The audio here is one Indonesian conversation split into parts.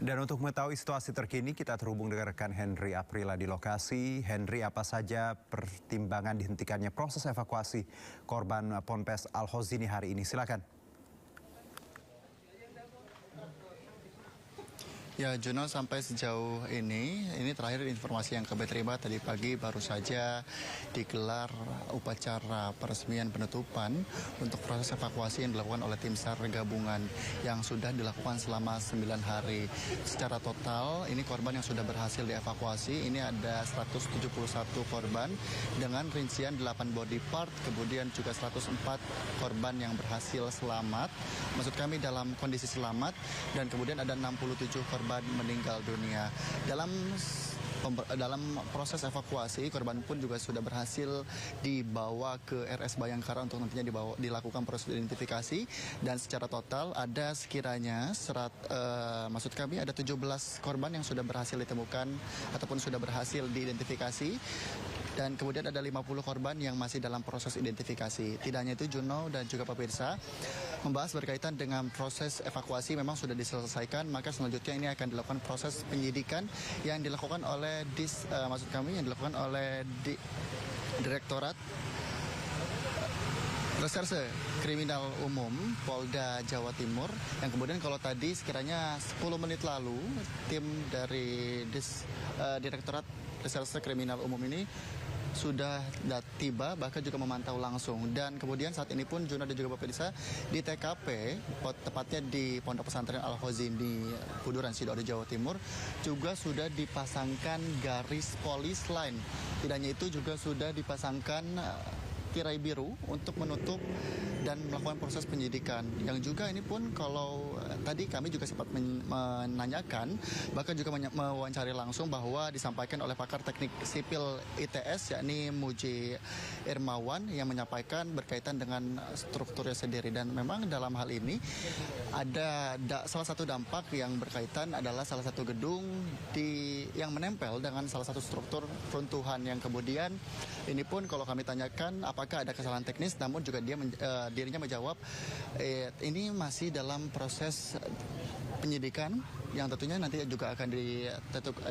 Dan untuk mengetahui situasi terkini, kita terhubung dengan rekan Henry Aprila di lokasi. Henry, apa saja pertimbangan dihentikannya proses evakuasi korban Ponpes Al-Hozini hari ini? Silakan. Ya, Juno, sampai sejauh ini terakhir informasi yang kami terima tadi pagi baru saja digelar upacara peresmian penutupan untuk proses evakuasi yang dilakukan oleh tim SAR gabungan yang sudah dilakukan selama 9 hari. Secara total, ini korban yang sudah berhasil dievakuasi, ini ada 171 korban dengan rincian 8 body part, kemudian juga 104 korban yang berhasil selamat, maksud kami dalam kondisi selamat, dan kemudian ada 67 korban meninggal dunia. Dalam proses evakuasi, korban pun juga sudah berhasil dibawa ke RS Bayangkara untuk nantinya dilakukan proses identifikasi, dan secara total ada sekiranya ada 17 korban yang sudah berhasil ditemukan ataupun sudah berhasil diidentifikasi. Dan kemudian ada 50 korban yang masih dalam proses identifikasi. Tidak hanya itu, Juno dan juga pemirsa, membahas berkaitan dengan proses evakuasi memang sudah diselesaikan, maka selanjutnya ini akan dilakukan proses penyidikan yang dilakukan oleh Direktorat Reserse Kriminal Umum Polda Jawa Timur, yang kemudian kalau tadi sekiranya 10 menit lalu tim dari Direktorat Reserse Kriminal Umum ini sudah tiba, bahkan juga memantau langsung. Dan kemudian saat ini pun Juna dan juga pemirsa di TKP, tepatnya di Pondok Pesantren Al-Hozini, Buduran, Sidoarjo, Jawa Timur, juga sudah dipasangkan garis polis line. Tidak hanya itu, juga sudah dipasangkan tirai biru untuk menutup dan melakukan proses penyidikan. Yang juga ini pun kalau tadi kami juga sempat menanyakan, bahkan juga mewawancari langsung bahwa disampaikan oleh pakar teknik sipil ITS yakni Muji Irmawan yang menyampaikan berkaitan dengan strukturnya sendiri. Dan memang dalam hal ini ada salah satu dampak yang berkaitan adalah salah satu gedung yang menempel dengan salah satu struktur runtuhan, yang kemudian ini pun kalau kami tanyakan apakah ada kesalahan teknis, namun juga dirinya menjawab ini masih dalam proses penyidikan yang tentunya nanti juga akan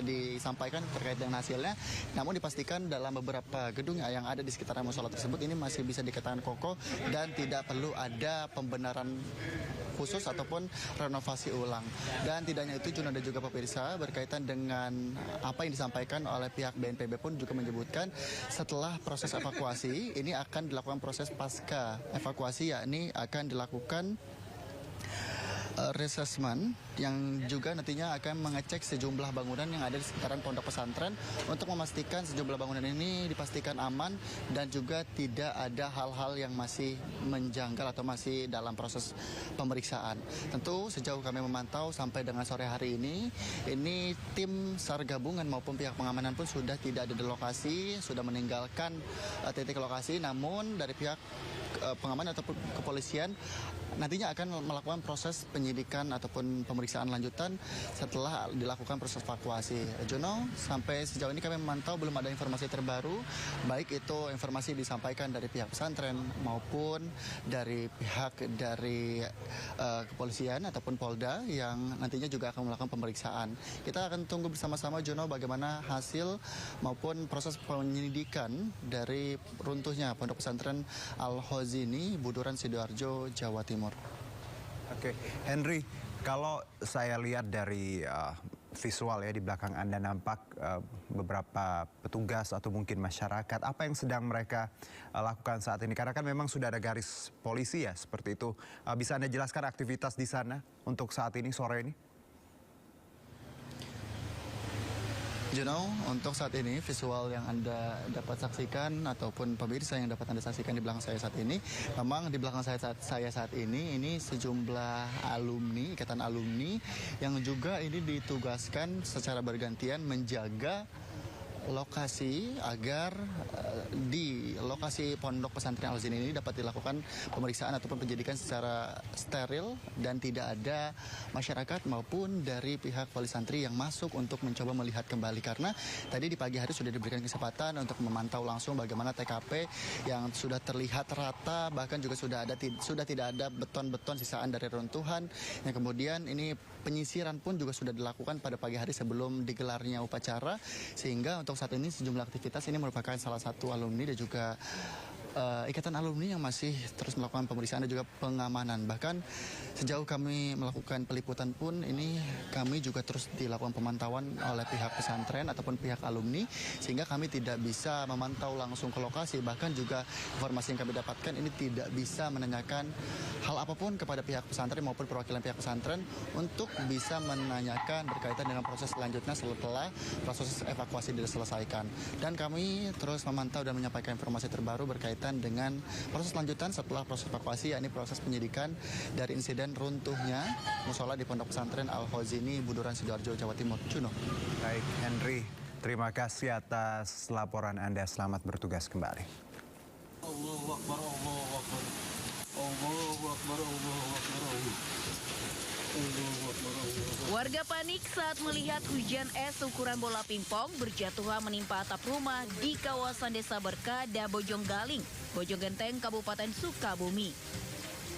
disampaikan terkait dengan hasilnya. Namun dipastikan dalam beberapa gedung yang ada di sekitar musola tersebut ini masih bisa dikatakan kokoh dan tidak perlu ada pembenaran khusus ataupun renovasi ulang. Dan tidak hanya itu, Juna dan juga pemirsa, berkaitan dengan apa yang disampaikan oleh pihak BNPB pun juga menyebutkan setelah proses evakuasi ini akan dilakukan proses pasca evakuasi, yakni akan dilakukan resesmen yang juga nantinya akan mengecek sejumlah bangunan yang ada di sekitaran pondok pesantren untuk memastikan sejumlah bangunan ini dipastikan aman dan juga tidak ada hal-hal yang masih menjanggal atau masih dalam proses pemeriksaan. Tentu sejauh kami memantau sampai dengan sore hari ini tim SAR gabungan maupun pihak pengamanan pun sudah tidak ada di lokasi, sudah meninggalkan titik lokasi, namun dari pihak pengamanan ataupun kepolisian nantinya akan melakukan proses penyidikan ataupun pemeriksaan lanjutan setelah dilakukan proses evakuasi. Jono, sampai sejauh ini kami memantau belum ada informasi terbaru, baik itu informasi disampaikan dari pihak pesantren maupun dari pihak dari kepolisian ataupun Polda yang nantinya juga akan melakukan pemeriksaan. Kita akan tunggu bersama-sama, Jono, bagaimana hasil maupun proses penyidikan dari runtuhnya Pondok Pesantren Al-Hozini, Buduran, Sidoarjo, Jawa Timur. Oke, Henry, kalau saya lihat dari visual ya di belakang Anda nampak beberapa petugas atau mungkin masyarakat, apa yang sedang mereka lakukan saat ini? Karena kan memang sudah ada garis polisi ya, seperti itu. Bisa Anda jelaskan aktivitas di sana untuk saat ini, sore ini? Juno, untuk saat ini visual yang Anda dapat saksikan ataupun pemirsa yang dapat Anda saksikan di belakang saya saat ini, memang di belakang saya saat ini sejumlah alumni, ikatan alumni yang juga ini ditugaskan secara bergantian menjaga lokasi agar di lokasi pondok pesantren Al-Zain ini dapat dilakukan pemeriksaan ataupun penyidikan secara steril dan tidak ada masyarakat maupun dari pihak wali santri yang masuk untuk mencoba melihat kembali, karena tadi di pagi hari sudah diberikan kesempatan untuk memantau langsung bagaimana TKP yang sudah terlihat rata, bahkan juga sudah tidak ada beton-beton sisaan dari runtuhan, yang kemudian ini penyisiran pun juga sudah dilakukan pada pagi hari sebelum digelarnya upacara, sehingga untuk saat ini sejumlah aktivitas ini merupakan salah satu alumni dan juga ikatan alumni yang masih terus melakukan pemeriksaan dan juga pengamanan. Bahkan sejauh kami melakukan peliputan pun ini kami juga terus dilakukan pemantauan oleh pihak pesantren ataupun pihak alumni, sehingga kami tidak bisa memantau langsung ke lokasi. Bahkan juga informasi yang kami dapatkan ini tidak bisa menanyakan hal apapun kepada pihak pesantren maupun perwakilan pihak pesantren untuk bisa menanyakan berkaitan dengan proses selanjutnya setelah proses evakuasi diselesaikan. Dan kami terus memantau dan menyampaikan informasi terbaru berkaitan dengan proses lanjutan setelah proses evakuasi, yakni proses penyidikan dari insiden runtuhnya musola di Pondok Pesantren Al-Khazini, Buduran, Sidoarjo, Jawa Timur. Juno. Baik, Henry, terima kasih atas laporan Anda. Selamat bertugas kembali. Allahu Akbar, Allahu Akbar. Allahu Akbar, Allahu Akbar. Warga panik saat melihat hujan es ukuran bola pingpong berjatuhan menimpa atap rumah di kawasan Desa Berkah, Bojonggaling, Bojonggenteng, Kabupaten Sukabumi.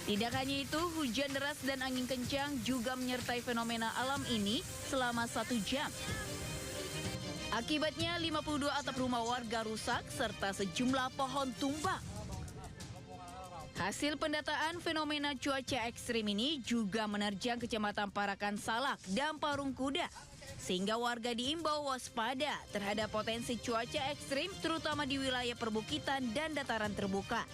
Tidak hanya itu, hujan deras dan angin kencang juga menyertai fenomena alam ini selama 1 jam. Akibatnya 52 atap rumah warga rusak serta sejumlah pohon tumbang. Hasil pendataan fenomena cuaca ekstrim ini juga menerjang Kecamatan Parakan Salak dan Parung Kuda, sehingga warga diimbau waspada terhadap potensi cuaca ekstrim terutama di wilayah perbukitan dan dataran terbuka.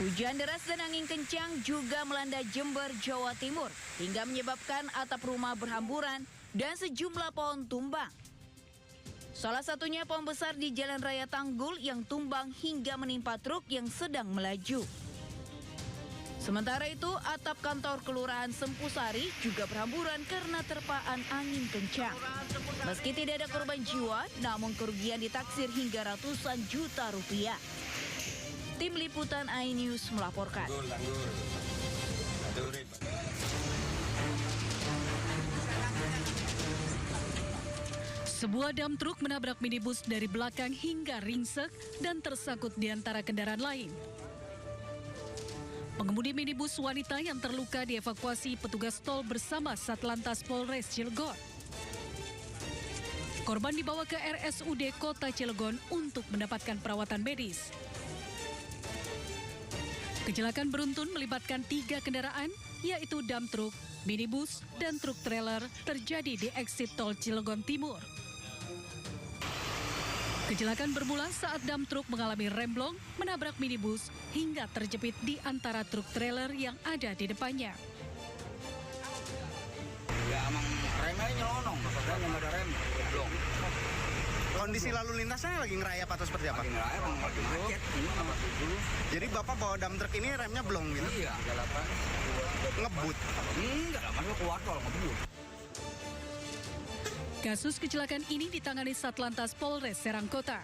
Hujan deras dan angin kencang juga melanda Jember, Jawa Timur hingga menyebabkan atap rumah berhamburan dan sejumlah pohon tumbang. Salah satunya pohon besar di Jalan Raya Tanggul yang tumbang hingga menimpa truk yang sedang melaju. Sementara itu, atap kantor Kelurahan Sempusari juga berhamburan karena terpaan angin kencang. Meski tidak ada korban jiwa, namun kerugian ditaksir hingga ratusan juta rupiah. Tim Liputan iNews melaporkan. Sebuah dam truk menabrak minibus dari belakang hingga ringsek dan tersangkut di antara kendaraan lain. Pengemudi minibus wanita yang terluka dievakuasi petugas tol bersama Satlantas Polres Cilegon. Korban dibawa ke RSUD Kota Cilegon untuk mendapatkan perawatan medis. Kecelakaan beruntun melibatkan 3 kendaraan, yaitu dam truk, minibus, dan truk trailer terjadi di eksit tol Cilegon Timur. Kecelakaan bermula saat dam truk mengalami remblong, menabrak minibus hingga terjepit di antara truk trailer yang ada di depannya. Ya emang remnya nyelonong, maksudnya nggak ada rem, blong. Kondisi lalu lintasnya lagi ngerayap atau seperti apa? Lagi ngerayap, lagi macet, ini apa dulu? Jadi Bapak bawa dam truk ini remnya belum gitu? Iya, Ngebut. enggak lah, masuk keluar tol ngebut. Kasus kecelakaan ini ditangani Satlantas Polres Serang Kota.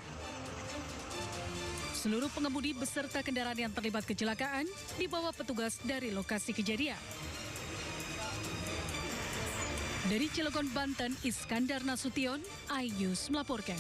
Seluruh pengemudi beserta kendaraan yang terlibat kecelakaan dibawa petugas dari lokasi kejadian. Dari Cilegon, Banten, Iskandar Nasution, iNews melaporkan.